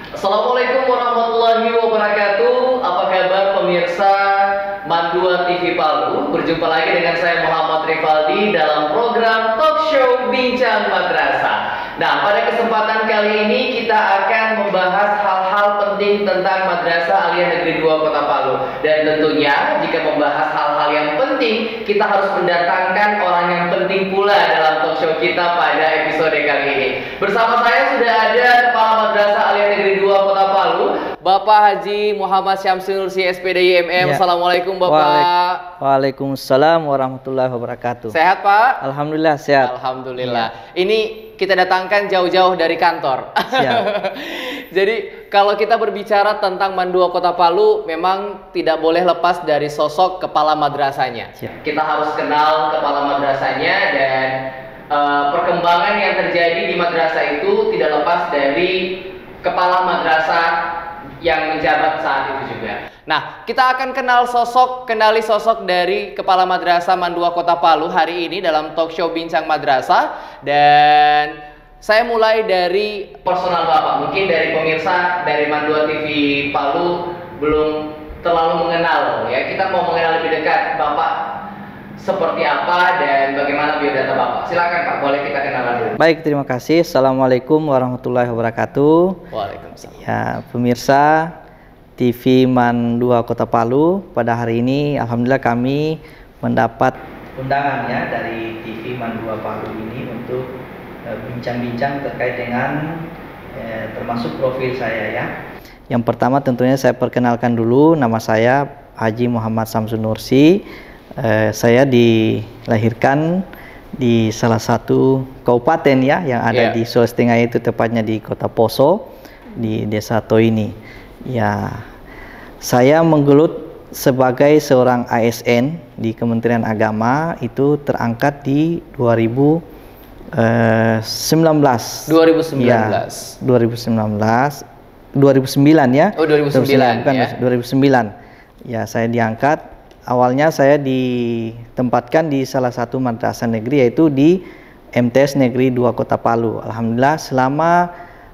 Assalamualaikum warahmatullahi wabarakatuh. Apa kabar pemirsa Mandua TV Palu? Berjumpa lagi dengan saya Muhammad Rifaldi dalam program Talk Show Bincang Madrasah. Nah, pada kesempatan kali ini kita akan membahas hal-hal penting tentang Madrasah Aliyah Negeri 2 Kota Palu. Dan tentunya jika membahas hal-hal yang penting, kita harus mendatangkan orang yang penting pula dalam talk show kita pada episode kali ini. Bersama saya sudah ada Kepala Madrasah Aliyah Negeri 2 Kota Palu, Bapak Haji Muhammad Syamsul Nursi SPD IMM. Ya. Assalamualaikum Bapak. Waalaikumsalam warahmatullahi wabarakatuh. Sehat Pak? Alhamdulillah sehat. Alhamdulillah. Ini kita datangkan jauh-jauh dari kantor. Siap. Jadi kalau kita berbicara tentang Mandua Kota Palu, memang tidak boleh lepas dari sosok kepala madrasahnya. Siap. Kita harus kenal kepala madrasahnya dan perkembangan yang terjadi di madrasah itu tidak lepas dari kepala madrasah yang menjabat saat itu juga. Nah, kita akan kenali sosok dari Kepala Madrasah Mandua Kota Palu hari ini dalam talk show Bincang Madrasah. Dan saya mulai dari personal Bapak. Mungkin dari pemirsa dari Mandua TV Palu belum terlalu mengenal ya. Kita mau mengenal lebih dekat Bapak seperti apa dan bagaimana biodata Bapak. Silakan Pak, boleh kita kenalan dulu. Baik, terima kasih. Assalamualaikum warahmatullahi wabarakatuh. Waalaikumsalam. Ya, pemirsa TV Mandua Kota Palu, pada hari ini alhamdulillah kami mendapat undangan ya dari TV Mandua Palu ini untuk bincang-bincang terkait dengan termasuk profil saya ya. Yang pertama tentunya saya perkenalkan dulu, nama saya Haji Muhammad Syamsul Nursi. Saya dilahirkan di salah satu kabupaten ya yang ada di Sulawesi Tengah, itu tepatnya di Kota Poso di Desa Toini. Ya, saya menggelut sebagai seorang ASN di Kementerian Agama, itu terangkat di 2019. Ya, 2009 ya. Oh, 2009 bukan, ya. 2009. Ya, saya diangkat. Awalnya saya ditempatkan di salah satu madrasah negeri, yaitu di MTS Negeri 2 Kota Palu. Alhamdulillah selama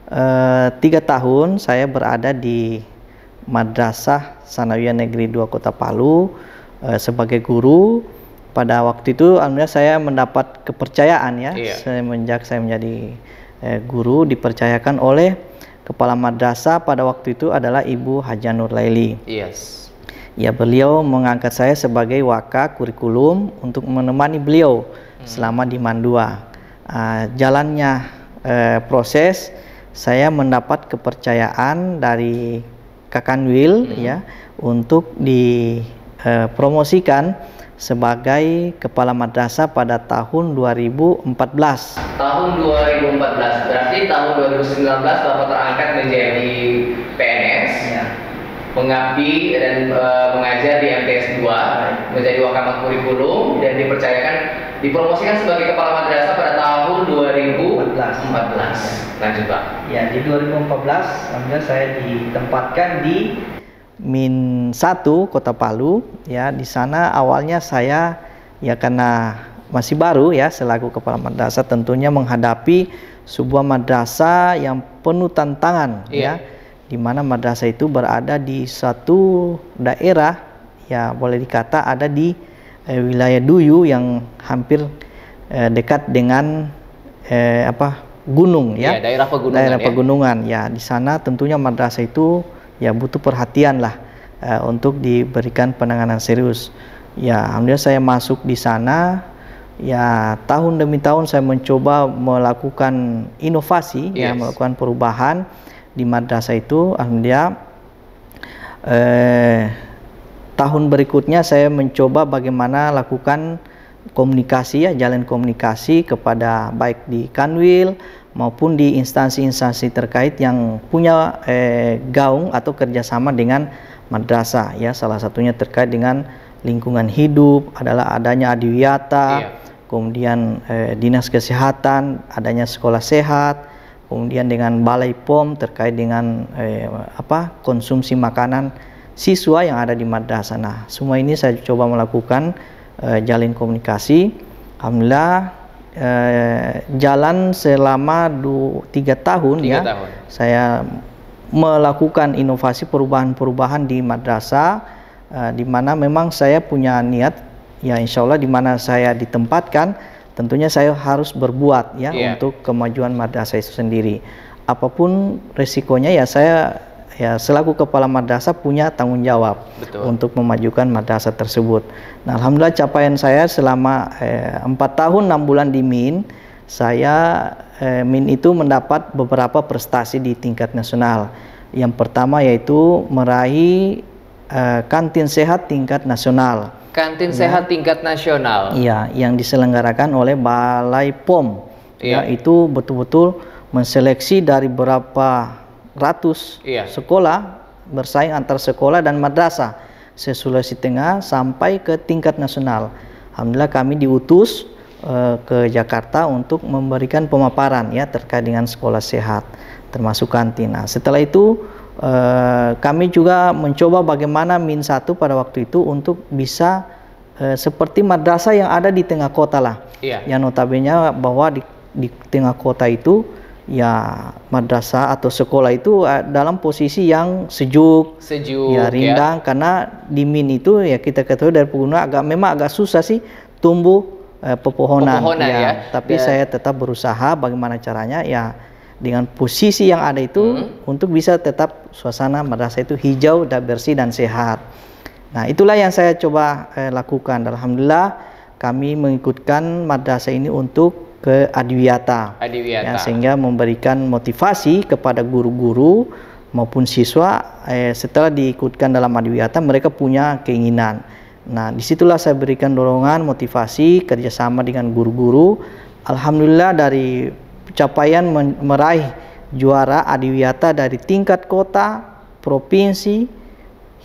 3 tahun saya berada di Madrasah Sanawiyah Negeri 2 Kota Palu sebagai guru. Pada waktu itu alhamdulillah saya mendapat kepercayaan ya. Semenjak saya menjadi guru, dipercayakan oleh kepala madrasah pada waktu itu adalah Ibu Haja Nur Laili. Ya, beliau mengangkat saya sebagai waka kurikulum untuk menemani beliau selama di Mandua. Jalannya proses, saya mendapat kepercayaan dari Kakanwil ya untuk dipromosikan sebagai kepala madrasah pada tahun 2014. Tahun 2014, berarti tahun 2019 Bapak terangkat menjadi PNS ya, mengabdi dan mengajar di MTS 2, menjadi wakamat kurikulum dan dipromosikan sebagai kepala madrasah pada tahun 2014. Lanjut Pak. Ya, di 2014 alhamdulillah saya ditempatkan di Min 1 Kota Palu ya. Di sana awalnya saya ya karena masih baru ya selaku kepala madrasah, tentunya menghadapi sebuah madrasah yang penuh tantangan ya, di mana madrasah itu berada di satu daerah ya, boleh dikata ada di wilayah Duyu yang hampir dekat dengan gunung ya, daerah pegunungan ya. Di sana tentunya madrasah itu ya butuh perhatian lah untuk diberikan penanganan serius ya. Alhamdulillah saya masuk di sana ya, tahun demi tahun saya mencoba melakukan inovasi ya, melakukan perubahan di madrasah itu. Alhamdulillah tahun berikutnya saya mencoba bagaimana lakukan komunikasi ya, jalan komunikasi kepada baik di Kanwil maupun di instansi-instansi terkait yang punya gaung atau kerjasama dengan madrasah ya. Salah satunya terkait dengan lingkungan hidup adalah adanya adiwiyata, kemudian dinas kesehatan, adanya sekolah sehat, kemudian dengan balai POM terkait dengan konsumsi makanan siswa yang ada di madrasah. Nah, semua ini saya coba melakukan jalin komunikasi. Alhamdulillah jalan selama 3 tahun ya. Saya melakukan inovasi perubahan-perubahan di madrasah, di mana memang saya punya niat ya, insya Allah di mana saya ditempatkan tentunya saya harus berbuat ya untuk kemajuan madrasah itu sendiri. Apapun resikonya ya saya ya selaku kepala madrasah punya tanggung jawab untuk memajukan madrasah tersebut. Nah, alhamdulillah capaian saya selama 4 tahun 6 bulan di MIN, saya MIN itu mendapat beberapa prestasi di tingkat nasional. Yang pertama yaitu meraih kantin sehat tingkat nasional. Kantin sehat tingkat nasional. Iya, yang diselenggarakan oleh Balai POM. Ya, itu betul-betul menseleksi dari berapa ratus sekolah, bersaing antar sekolah dan madrasah se-Sulawesi Tengah sampai ke tingkat nasional. Alhamdulillah kami diutus ke Jakarta untuk memberikan pemaparan ya terkait dengan sekolah sehat termasuk kantin. Nah, setelah itu kami juga mencoba bagaimana MIN 1 pada waktu itu untuk bisa seperti madrasah yang ada di tengah kota lah. Yang notabene bahwa di tengah kota itu ya madrasah atau sekolah itu dalam posisi yang sejuk ya rindang, karena di MIN itu ya kita ketahui dari pegunungan memang agak susah sih tumbuh pepohonan ya. Tapi saya tetap berusaha bagaimana caranya ya dengan posisi yang ada itu untuk bisa tetap suasana madrasah itu hijau dan bersih dan sehat. Nah, itulah yang saya coba lakukan. Alhamdulillah kami mengikutkan madrasah ini untuk ke Adiwiyata. Ya, sehingga memberikan motivasi kepada guru-guru maupun siswa setelah diikutkan dalam Adiwiyata mereka punya keinginan. Nah, disitulah saya berikan dorongan, motivasi, kerjasama dengan guru-guru. Alhamdulillah dari capaian meraih juara Adiwiyata dari tingkat kota, provinsi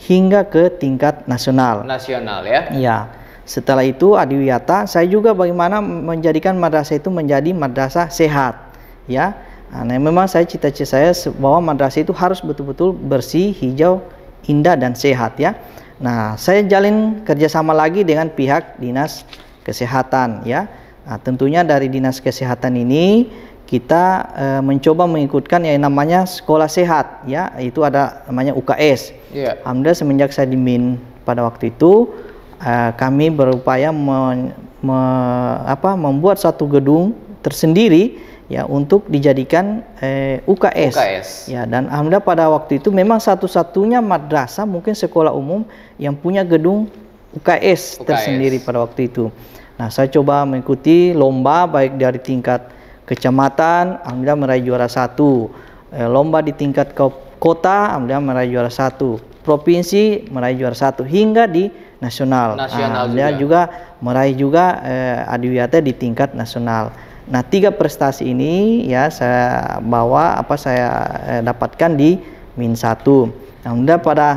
hingga ke tingkat nasional. Nasional ya? Iya. Setelah itu Adiwiyata, saya juga bagaimana menjadikan madrasah itu menjadi madrasah sehat, ya. Nah, memang cita-cita saya bahwa madrasah itu harus betul-betul bersih, hijau, indah dan sehat, ya. Nah, saya jalin kerjasama lagi dengan pihak dinas kesehatan, ya. Nah, tentunya dari dinas kesehatan ini kita mencoba mengikutkan yang namanya sekolah sehat, ya. Itu ada namanya UKS. Alhamdulillah semenjak saya di MIN pada waktu itu kami berupaya membuat satu gedung tersendiri ya untuk dijadikan UKS. Ya, dan alhamdulillah pada waktu itu memang satu-satunya madrasah mungkin sekolah umum yang punya gedung UKS tersendiri pada waktu itu. Nah, saya coba mengikuti lomba baik dari tingkat kecamatan, alhamdulillah meraih juara 1. Lomba di tingkat kota, alhamdulillah meraih juara 1. Provinsi meraih juara 1 hingga di nasional juga meraih juga Adiwiyata di tingkat nasional. Nah, 3 prestasi ini ya saya bawa saya dapatkan di MIN 1. Alhamdulillah pada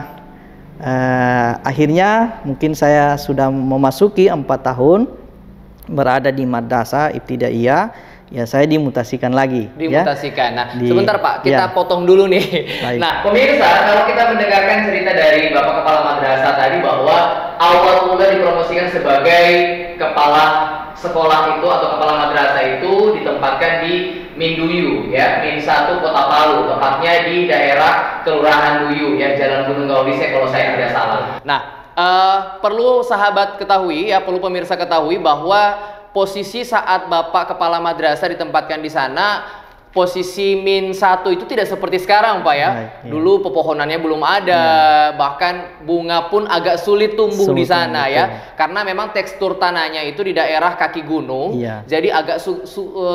akhirnya mungkin saya sudah memasuki 4 tahun berada di madrasah ibtidaiyah. Ya, saya dimutasikan lagi. Dimutasikan. Nah, sebentar Pak, kita potong dulu nih. Baik. Nah, pemirsa, kalau kita mendengarkan cerita dari Bapak Kepala Madrasah tadi bahwa awal mula dipromosikan sebagai kepala sekolah itu atau kepala madrasah itu ditempatkan di MIN Duyu, ya, MIN 1 Kota Palu, tepatnya di daerah Kelurahan Duyu, ya, Jalan Gunung Gaudise kalau saya tidak salah. Nah, perlu sahabat ketahui, ya, perlu pemirsa ketahui bahwa posisi saat Bapak Kepala Madrasah ditempatkan di sana, posisi MIN 1 itu tidak seperti sekarang Pak ya. Dulu pepohonannya belum ada, bahkan bunga pun agak sulit tumbuh di sana ya. Karena memang tekstur tanahnya itu di daerah kaki gunung, jadi agak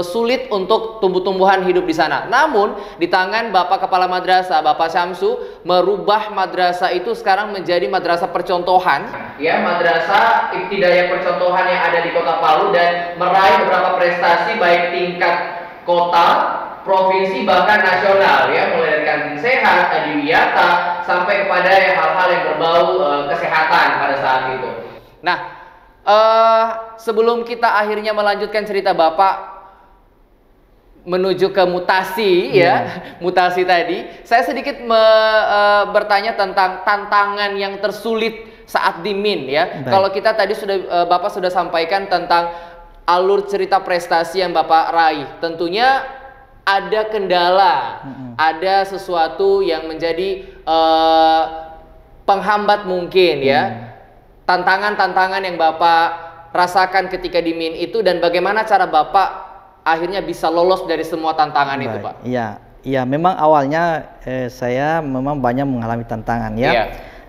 sulit untuk tumbuh-tumbuhan hidup di sana. Namun di tangan Bapak Kepala Madrasah, Bapak Syamsu, merubah madrasah itu sekarang menjadi madrasah percontohan. Ya, madrasah ibtidaiyah percontohan yang ada di Kota Palu dan meraih beberapa prestasi baik tingkat kota, provinsi bahkan nasional ya, mulai dari kantin sehat, Adiwiyata sampai kepada hal-hal yang berbau kesehatan pada saat itu. Nah, sebelum kita akhirnya melanjutkan cerita Bapak menuju ke mutasi mutasi tadi, saya sedikit bertanya tentang tantangan yang tersulit saat di MIN ya. Kalau kita tadi Bapak sudah sampaikan tentang alur cerita prestasi yang Bapak raih, tentunya ada kendala, ada sesuatu yang menjadi penghambat mungkin ya, tantangan-tantangan yang Bapak rasakan ketika di MIN itu, dan bagaimana cara Bapak akhirnya bisa lolos dari semua tantangan itu, Pak? Iya, iya, memang awalnya saya memang banyak mengalami tantangan ya. Iya.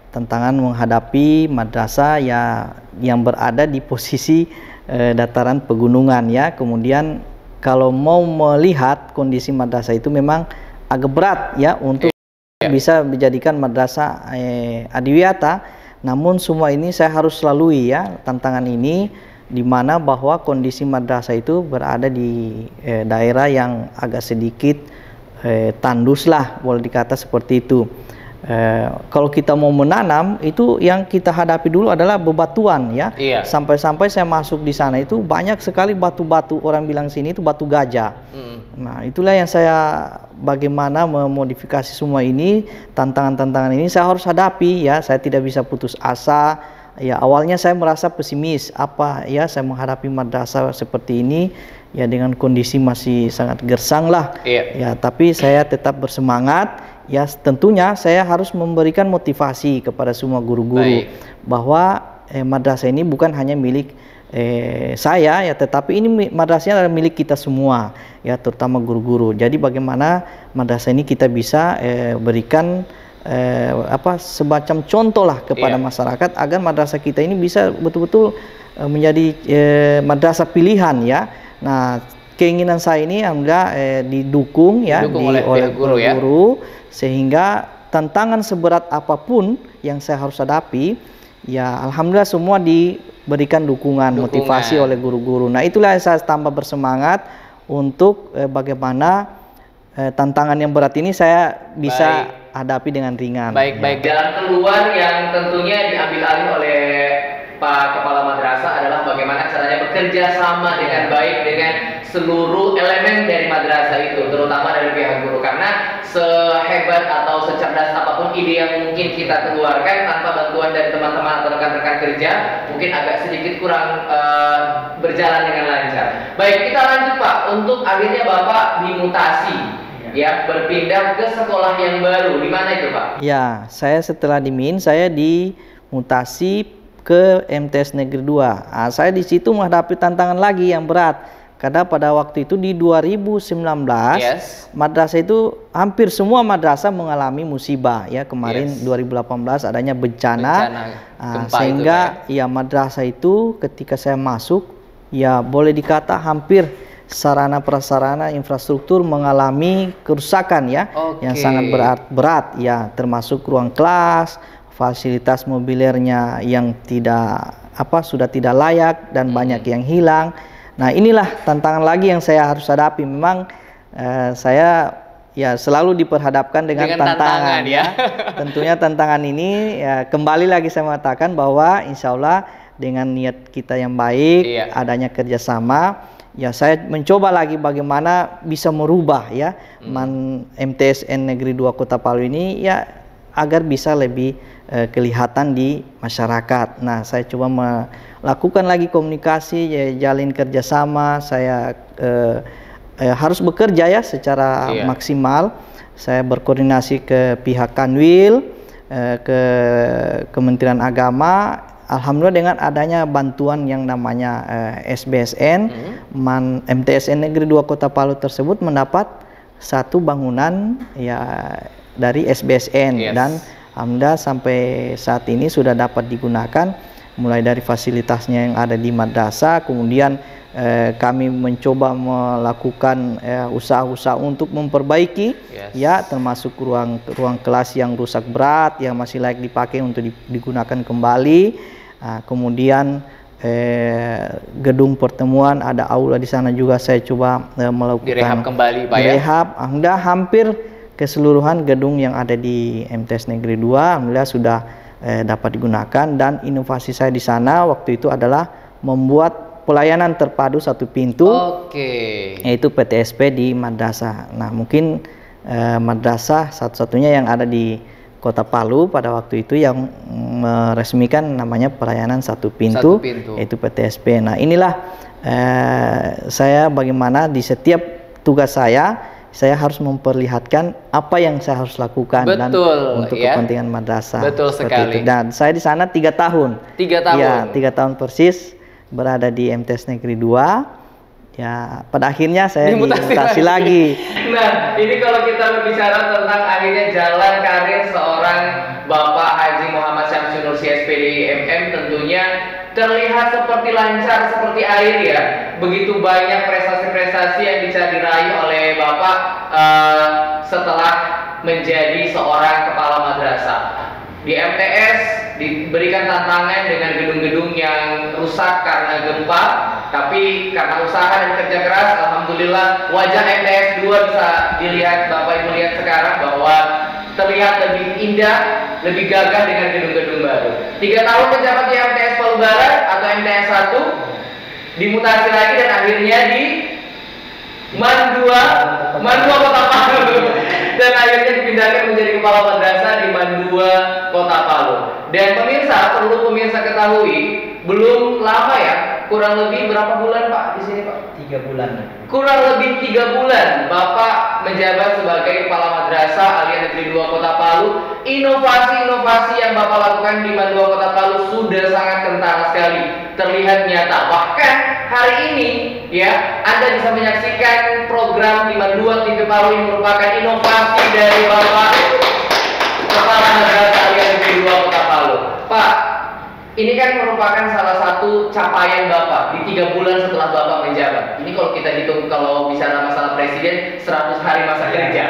Tantangan menghadapi madrasah ya yang berada di posisi dataran pegunungan ya. Kemudian kalau mau melihat kondisi madrasah itu memang agak berat ya untuk bisa dijadikan madrasah adiwiyata. Namun semua ini saya harus lalui ya, tantangan ini, di mana bahwa kondisi madrasah itu berada di daerah yang agak sedikit tandus lah, boleh dikata seperti itu. Kalau kita mau menanam itu yang kita hadapi dulu adalah bebatuan ya. Sampai-sampai saya masuk di sana itu banyak sekali batu-batu, orang bilang sini itu batu gajah. Nah itulah yang saya bagaimana memodifikasi semua ini, tantangan-tantangan ini saya harus hadapi ya. Saya tidak bisa putus asa ya. Awalnya saya merasa pesimis, apa ya, saya menghadapi madrasah seperti ini ya dengan kondisi masih sangat gersang lah ya. Tapi saya tetap bersemangat ya. Tentunya saya harus memberikan motivasi kepada semua guru-guru bahwa madrasah ini bukan hanya milik saya ya, tetapi ini madrasahnya adalah milik kita semua ya, terutama guru-guru. Jadi bagaimana madrasah ini kita bisa berikan semacam contoh lah kepada masyarakat agar madrasah kita ini bisa betul-betul menjadi madrasah pilihan ya. Nah keinginan saya ini alhamdulillah didukung ya oleh guru, sehingga tantangan seberat apapun yang saya harus hadapi ya alhamdulillah semua diberikan dukungan, motivasi oleh guru-guru. Nah itulah yang saya tambah bersemangat untuk bagaimana tantangan yang berat ini saya bisa hadapi dengan ringan. Baik. Jalan keluar yang tentunya diambil alih oleh Pak Kepala Madrasah adalah bagaimana caranya bekerja sama dengan baik dengan seluruh elemen dari madrasah itu, terutama dari pihak guru. Karena sehebat atau secerdas apapun ide yang mungkin kita keluarkan, tanpa bantuan dari teman-teman atau rekan-rekan kerja, mungkin agak sedikit kurang berjalan dengan lancar. Baik, kita lanjut Pak. Untuk akhirnya Bapak dimutasi ya, berpindah ke sekolah yang baru. Di mana itu Pak? Ya, saya setelah di MIN, saya dimutasi ke MTS Negeri 2. Nah, saya di situ menghadapi tantangan lagi yang berat. Karena pada waktu itu di 2019 madrasah itu hampir semua madrasah mengalami musibah ya. Kemarin 2018 adanya bencana sehingga ya madrasah itu ketika saya masuk ya boleh dikata hampir sarana prasarana infrastruktur mengalami kerusakan ya, yang sangat berat ya, termasuk ruang kelas, fasilitas mobilernya yang sudah tidak layak dan banyak yang hilang. Nah inilah tantangan lagi yang saya harus hadapi. Memang saya ya selalu diperhadapkan dengan tantangan ya. Tentunya tantangan ini ya, kembali lagi saya mengatakan bahwa insya Allah dengan niat kita yang baik, adanya kerjasama, ya saya mencoba lagi bagaimana bisa merubah ya MTSN Negeri 2 Kota Palu ini ya agar bisa lebih kelihatan di masyarakat. Nah saya coba melakukan lagi komunikasi ya, jalin kerjasama. Saya harus bekerja ya secara maksimal. Saya berkoordinasi ke pihak Kanwil, ke Kementerian Agama. Alhamdulillah dengan adanya bantuan yang namanya SBSN, MTSN Negeri 2 Kota Palu tersebut mendapat satu bangunan ya dari SBSN dan alhamdulillah sampai saat ini sudah dapat digunakan, mulai dari fasilitasnya yang ada di madrasah. Kemudian kami mencoba melakukan usaha-usaha untuk memperbaiki ya, termasuk ruang kelas yang rusak berat yang masih layak dipakai untuk digunakan kembali. Kemudian gedung pertemuan, ada aula di sana juga saya coba melakukan direhab kembali Pak direhab. Alhamdulillah hampir keseluruhan gedung yang ada di MTS Negeri 2 alhamdulillah sudah dapat digunakan. Dan inovasi saya di sana waktu itu adalah membuat pelayanan terpadu satu pintu, yaitu PTSP di madrasah. Nah mungkin madrasah satu-satunya yang ada di Kota Palu pada waktu itu yang meresmikan namanya pelayanan satu pintu, yaitu PTSP. Nah inilah saya bagaimana di setiap tugas saya saya harus memperlihatkan apa yang saya harus lakukan dan untuk kepentingan madrasah. Betul sekali. Itu. Dan saya di sana 3 tahun. 3 tahun. Ya, 3 tahun persis berada di MTS Negeri 2. Ya, pada akhirnya saya dimutasi lagi. Nah, ini kalau kita berbicara tentang akhirnya jalan karir seorang Bapak Haji Muhammad Syamsul Nursi SPD MM, tentunya terlihat seperti lancar seperti air ya. Begitu banyak prestasi-prestasi yang bisa diraih oleh Bapak setelah menjadi seorang kepala madrasah. Di MTS diberikan tantangan dengan gedung-gedung yang rusak karena gempa, tapi karena usaha dan kerja keras, alhamdulillah wajah MTS 2 bisa dilihat, Bapak Ibu lihat sekarang bahwa terlihat lebih indah, lebih gagah dengan gedung-gedung baru. 3 tahun menjabat di MTS Palu Barat atau MTS 1, dimutasi lagi dan akhirnya di MAN 2 Kota Palu, dan akhirnya dipindahkan menjadi kepala madrasah di MAN 2 Kota Palu. Dan pemirsa, perlu pemirsa ketahui, belum lama ya, kurang lebih berapa bulan Pak di sini Pak? 3 bulan. Kurang lebih 3 bulan Bapak menjabat sebagai kepala madrasah Aliyah Negeri 2 Kota Palu. Inovasi-inovasi yang Bapak lakukan di MAN 2 Kota Palu sudah sangat kentara sekali, terlihat nyata. Bahkan hari ini ya, Anda bisa menyaksikan program di MAN 2 TV Palu yang merupakan inovasi dari Bapak Kepala Madrasah Aliyah Negeri 2 Kota Palu. Pak, ini kan merupakan salah satu capaian Bapak di 3 bulan setelah Bapak menjabat. Ini kalau kita hitung, kalau bicara masalah presiden, 100 hari masa kerja.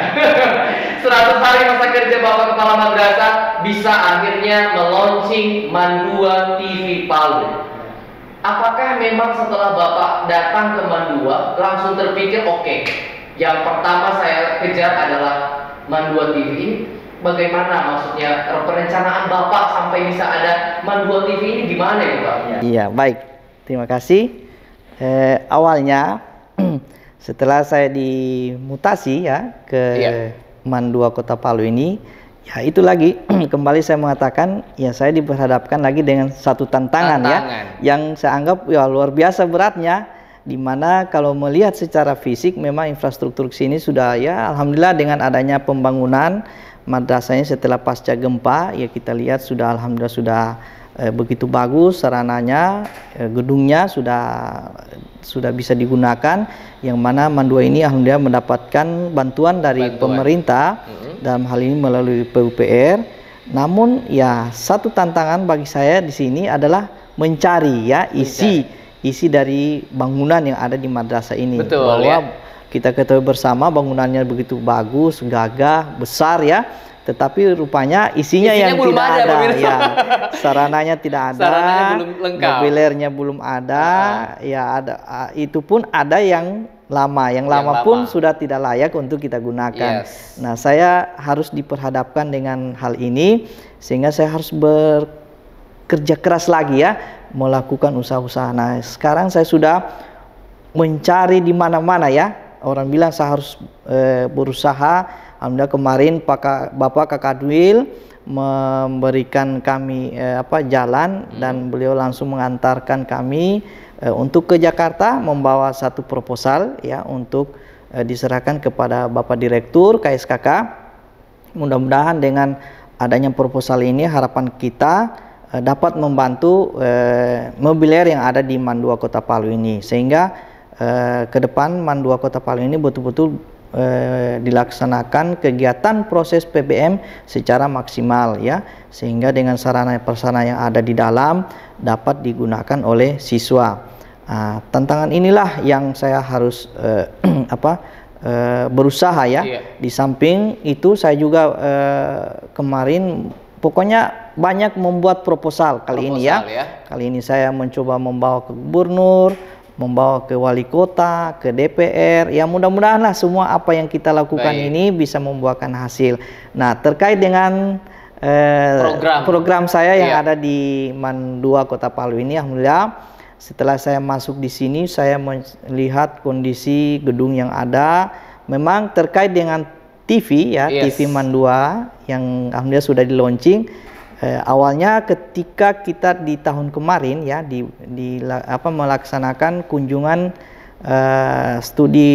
100 hari masa kerja Bapak Kepala Madrasah bisa akhirnya melaunching MAN 2 TV Palu. Apakah memang setelah Bapak datang ke MAN 2 langsung terpikir, oke, yang pertama saya kejar adalah MAN 2 TV ini? Bagaimana maksudnya perencanaan Bapak sampai bisa ada MAN 2 TV ini gimana ya Pak? Iya, baik. Terima kasih. Awalnya setelah saya dimutasi ya ke MAN 2 Kota Palu ini, ya itu lagi kembali saya mengatakan ya saya diperhadapkan lagi dengan satu tantangan ya yang saya anggap ya luar biasa beratnya, dimana kalau melihat secara fisik memang infrastruktur sini sudah ya alhamdulillah dengan adanya pembangunan madrasahnya setelah pasca gempa ya kita lihat sudah alhamdulillah sudah begitu bagus sarananya, gedungnya sudah bisa digunakan, yang mana MAN 2 ini alhamdulillah mendapatkan bantuan dari pemerintah dalam hal ini melalui PUPR. Namun ya satu tantangan bagi saya di sini adalah mencari ya isi dari bangunan yang ada di madrasah ini. Betul, bahwa kita ketahui bersama bangunannya begitu bagus, gagah, besar ya, tetapi rupanya isinya yang belum tidak ada, ya. Sarananya tidak ada, belum lengkap, mobilernya belum ada, ya ada, itu pun ada yang lama pun sudah tidak layak untuk kita gunakan. Nah, saya harus diperhadapkan dengan hal ini sehingga saya harus bekerja keras lagi ya, melakukan usaha-usaha. Nah, sekarang saya sudah mencari di mana-mana ya. Orang bilang saya harus berusaha. Alhamdulillah kemarin Bapak Kakak Dwil memberikan kami jalan dan beliau langsung mengantarkan kami untuk ke Jakarta membawa satu proposal ya untuk diserahkan kepada Bapak Direktur KSKK. Mudah-mudahan dengan adanya proposal ini harapan kita dapat membantu mobilier yang ada di MAN 2 Kota Palu ini, sehingga ke depan MAN 2 Kota Palu ini betul-betul dilaksanakan kegiatan proses PBM secara maksimal ya, sehingga dengan sarana-prasarana yang ada di dalam dapat digunakan oleh siswa. Tantangan inilah yang saya harus berusaha ya. Di samping itu saya juga kemarin pokoknya banyak membuat proposal ini ya. Kali ini saya mencoba membawa ke gubernur, membawa ke wali kota, ke DPR. Ya mudah-mudahanlah semua apa yang kita lakukan ini bisa membuahkan hasil. Nah, terkait dengan program saya yang ada di MAN 2 Kota Palu ini, alhamdulillah setelah saya masuk di sini saya melihat kondisi gedung yang ada. Memang terkait dengan TV ya, TV MAN 2 yang alhamdulillah sudah di launching. Awalnya ketika kita di tahun kemarin ya melaksanakan kunjungan studi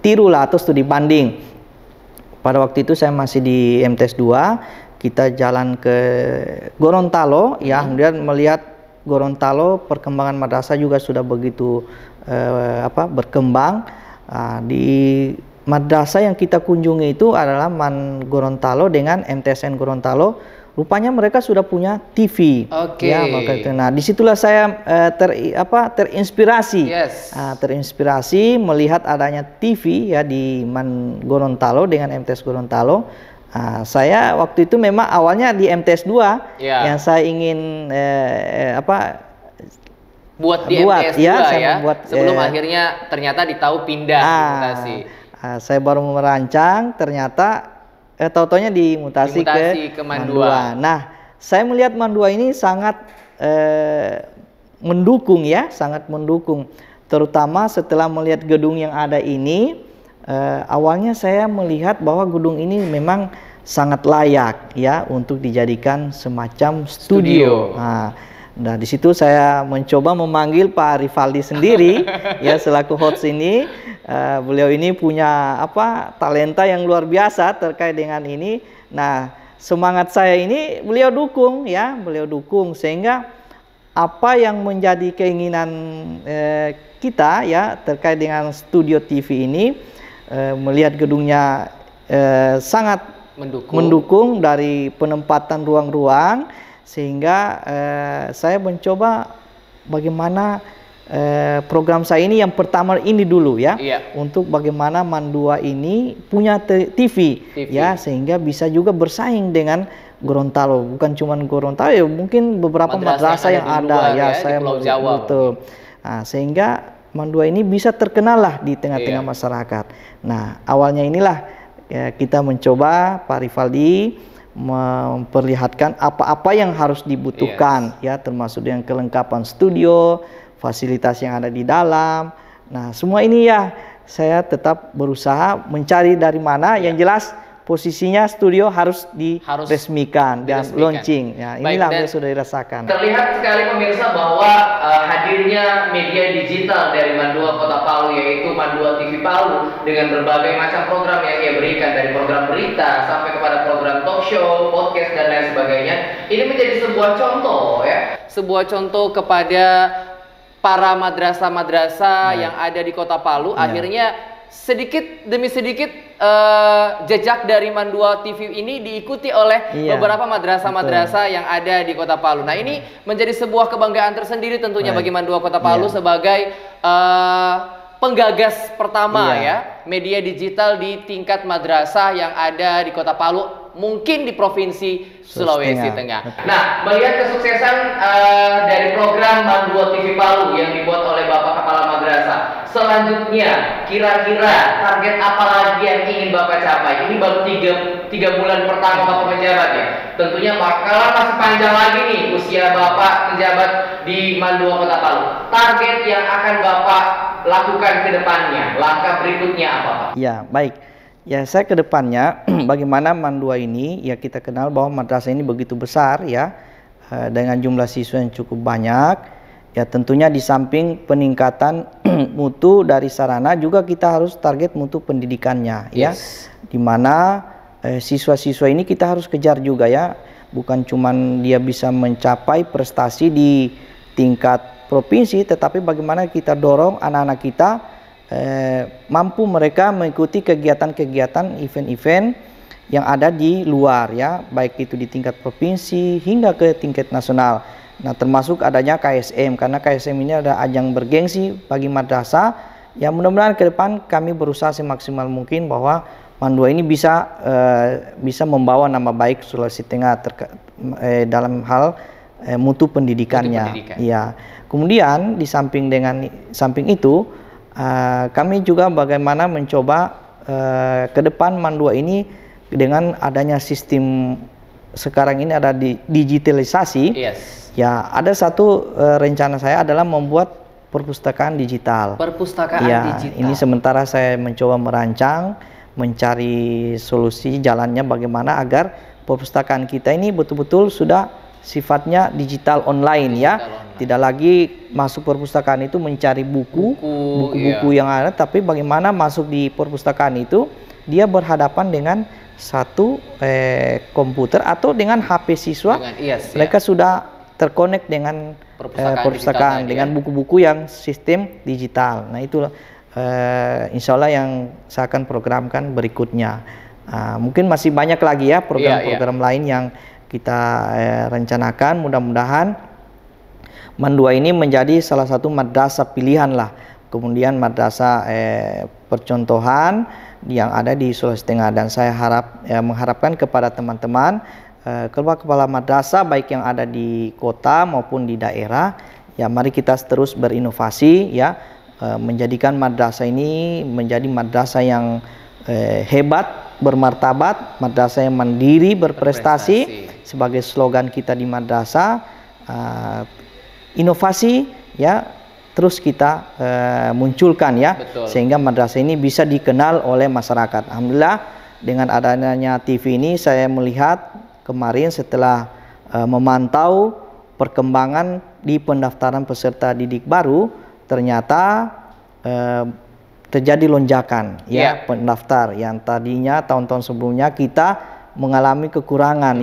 tiru lah atau studi banding. Pada waktu itu saya masih di MTS 2, kita jalan ke Gorontalo, ya, kemudian melihat Gorontalo perkembangan madrasah juga sudah begitu berkembang. Di madrasah yang kita kunjungi itu adalah Man Gorontalo dengan MTSN Gorontalo. Rupanya mereka sudah punya TV. Oke. Ya, maka itu. Nah, disitulah saya terinspirasi. Yes. Terinspirasi melihat adanya TV ya di Man Gorontalo dengan MTS Gorontalo. Saya waktu itu memang awalnya di MTS 2 yang saya ingin buat di MTS 2 ya. Sebelum akhirnya ternyata pindah dimutasi. Saya baru merancang, ternyata tahu-taunya dimutasi ke Man 2. Nah, saya melihat Man 2 ini sangat mendukung ya, sangat mendukung. Terutama setelah melihat gedung yang ada ini, awalnya saya melihat bahwa gedung ini memang sangat layak ya untuk dijadikan semacam studio. Nah, di situ saya mencoba memanggil Pak Rivaldi sendiri ya selaku host ini. Beliau ini punya talenta yang luar biasa terkait dengan ini. Nah, semangat saya ini beliau dukung ya, beliau dukung sehingga apa yang menjadi keinginan kita ya terkait dengan studio TV ini, melihat gedungnya sangat mendukung dari penempatan ruang-ruang, sehingga saya mencoba bagaimana program saya ini yang pertama ini dulu ya, untuk bagaimana Man 2 ini punya TV ya, sehingga bisa juga bersaing dengan Gorontalo. Bukan cuma Gorontalo ya, mungkin beberapa madrasah yang ada ya, saya betul. Nah, sehingga Man 2 ini bisa terkenal lah di tengah-tengah masyarakat. Nah, awalnya inilah ya, kita mencoba Pak Rivaldi memperlihatkan apa-apa yang harus dibutuhkan ya, termasuk dengan kelengkapan studio, fasilitas yang ada di dalam. Nah, semua ini ya saya tetap berusaha mencari dari mana yang jelas posisinya studio harus diresmikan dan launching. Ya, inilah yang sudah dirasakan. Terlihat sekali pemirsa bahwa hadirnya media digital dari Man 2 Kota Palu, yaitu Man 2 TV Palu, dengan berbagai macam program yang ia berikan, dari program berita sampai kepada program talk show, podcast dan lain sebagainya. Ini menjadi sebuah contoh ya. Sebuah contoh kepada para madrasah-madrasah yang ada di Kota Palu. Akhirnya sedikit demi sedikit jejak dari Man 2 TV ini diikuti oleh beberapa madrasah-madrasah yang ada di Kota Palu. Nah, ini menjadi sebuah kebanggaan tersendiri tentunya bagi Man 2 Kota Palu sebagai penggagas pertama ya media digital di tingkat madrasah yang ada di Kota Palu, mungkin di Provinsi Sulawesi Tengah. Nah, melihat kesuksesan dari program Man 2 TV Palu yang dibuat oleh Bapak Kepala Madrasah, selanjutnya kira-kira target apa lagi yang ingin Bapak capai? Ini baru 3 bulan pertama Bapak menjabat ya. Tentunya bakalan masih panjang lagi nih usia Bapak menjabat di Man 2 Kota Palu. Target yang akan Bapak lakukan ke depannya, langkah berikutnya apa Pak? Ya, baik. Ya, saya ke depannya bagaimana Man 2 ini ya, kita kenal bahwa madrasah ini begitu besar ya, dengan jumlah siswa yang cukup banyak. Ya, tentunya di samping peningkatan mutu dari sarana, juga kita harus target mutu pendidikannya ya. Dimana siswa-siswa ini kita harus kejar juga ya, bukan cuman dia bisa mencapai prestasi di tingkat provinsi, tetapi bagaimana kita dorong anak-anak kita mampu mereka mengikuti kegiatan-kegiatan event-event yang ada di luar ya, baik itu di tingkat provinsi hingga ke tingkat nasional. Nah, termasuk adanya KSM, karena KSM ini ada ajang bergengsi bagi madrasah. Ya, mudah-mudahan ke depan kami berusaha semaksimal mungkin bahwa Man 2 ini bisa membawa nama baik Sulawesi Tengah dalam hal mutu pendidikannya. Ya. Kemudian di samping itu kami juga bagaimana mencoba ke depan Man 2 ini dengan adanya sistem sekarang ini ada digitalisasi. Ya, ada satu rencana saya adalah membuat perpustakaan digital. Digital. Ini sementara saya mencoba merancang, mencari solusi jalannya bagaimana agar perpustakaan kita ini betul-betul sudah sifatnya digital online ya. tidak lagi masuk perpustakaan itu mencari buku-buku yang ada, tapi bagaimana masuk di perpustakaan itu dia berhadapan dengan satu komputer atau dengan HP siswa, mereka sudah terkonek dengan perpustakaan dengan buku-buku yang sistem digital. Nah itu insya Allah yang saya akan programkan berikutnya. Mungkin masih banyak lagi ya program-program lain yang kita rencanakan. Mudah-mudahan MAN 2 ini menjadi salah satu madrasah pilihan lah. Kemudian madrasah percontohan yang ada di Sulawesi Tengah, dan saya mengharapkan kepada teman-teman kepala madrasah baik yang ada di kota maupun di daerah, ya mari kita terus berinovasi ya, menjadikan madrasah ini menjadi madrasah yang hebat, bermartabat, madrasah yang mandiri, berprestasi. Sebagai slogan kita di madrasah, inovasi ya terus kita munculkan ya. Betul. Sehingga madrasah ini bisa dikenal oleh masyarakat. Alhamdulillah dengan adanya TV ini saya melihat kemarin setelah memantau perkembangan di pendaftaran peserta didik baru, ternyata terjadi lonjakan ya pendaftar yang tadinya tahun-tahun sebelumnya kita mengalami kekurangan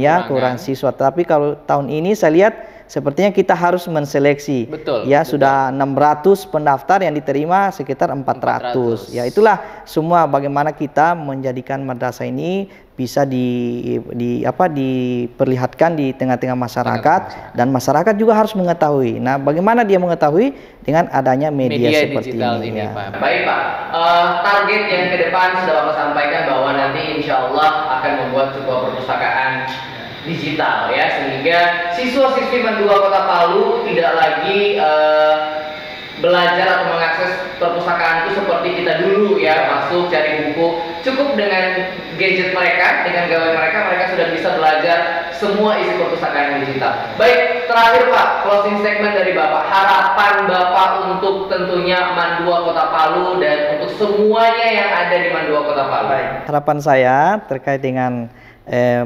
siswa, tapi kalau tahun ini saya lihat sepertinya kita harus menseleksi. Ya sudah 600 pendaftar, yang diterima sekitar 400. Ya itulah semua bagaimana kita menjadikan madrasah ini bisa diperlihatkan di tengah-tengah masyarakat, dan masyarakat juga harus mengetahui. Nah, bagaimana dia mengetahui? Dengan adanya media seperti ini ya. Baik Pak, target yang ke depan sudah Bapak sampaikan bahwa nanti insya Allah akan membuat sebuah perpustakaan digital ya, sehingga siswa-siswi MAN 2 Kota Palu tidak lagi belajar atau mengakses perpustakaan itu seperti kita dulu ya, masuk cari buku, cukup dengan gadget mereka, dengan gawai mereka sudah bisa belajar semua isi perpustakaan digital. Baik, terakhir Pak, closing statement dari Bapak, harapan Bapak untuk tentunya MAN 2 Kota Palu dan untuk semuanya yang ada di MAN 2 Kota Palu. Baik. Harapan saya terkait dengan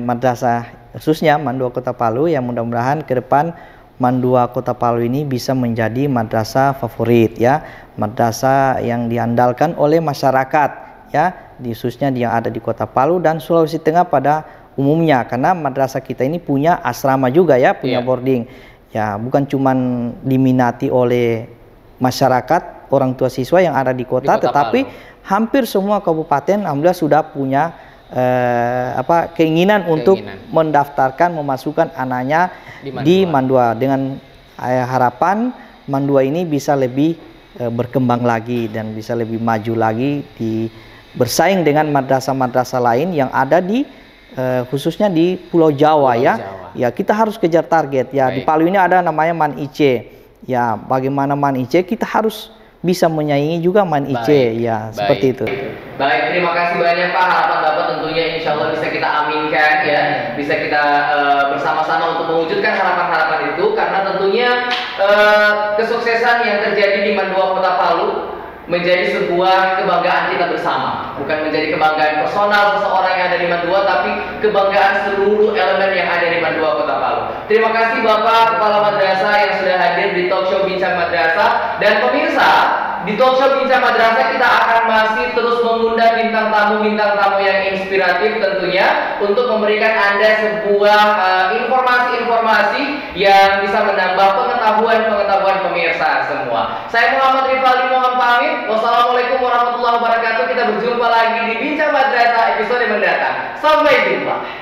madrasah khususnya MAN 2 Kota Palu, yang mudah-mudahan ke depan MAN 2 Kota Palu ini bisa menjadi madrasah favorit ya, madrasah yang diandalkan oleh masyarakat ya, khususnya yang ada di Kota Palu dan Sulawesi Tengah pada umumnya, karena madrasah kita ini punya asrama juga ya, punya boarding ya, bukan cuman diminati oleh masyarakat orang tua siswa yang ada di kota tetapi hampir semua kabupaten alhamdulillah sudah punya keinginan untuk mendaftarkan, memasukkan anaknya di MAN 2, dengan harapan MAN 2 ini bisa lebih berkembang lagi dan bisa lebih maju lagi bersaing dengan madrasah-madrasah lain yang ada di khususnya di Pulau Jawa ya. Ya kita harus kejar target ya. Baik. Di Palu ini ada namanya MAN IC ya, bagaimana MAN IC kita harus bisa menyaingi juga MAN IC ya. Seperti itu. Baik, terima kasih banyak Pak. Harapan Bapak tentunya insya Allah bisa kita aminkan ya, bisa kita bersama-sama untuk mewujudkan harapan-harapan itu, karena tentunya kesuksesan yang terjadi di MAN 2 Kota Palu menjadi sebuah kebanggaan kita bersama, bukan menjadi kebanggaan personal seseorang yang ada di MAN 2, tapi kebanggaan seluruh elemen yang ada di MAN 2 Kota Palu. Terima kasih Bapak Kepala Madrasah yang sudah hadir di talk show Bincang Madrasah. Dan pemirsa, di talk show Bincang Madrasah kita akan masih terus mengundang bintang tamu yang inspiratif tentunya, untuk memberikan Anda sebuah informasi-informasi yang bisa menambah pengetahuan pemirsa semua. Saya Muhammad Rifali mohon pamit. Wassalamualaikum warahmatullahi wabarakatuh. Kita berjumpa lagi di Bincang Madrasah episode mendatang. Sampai jumpa.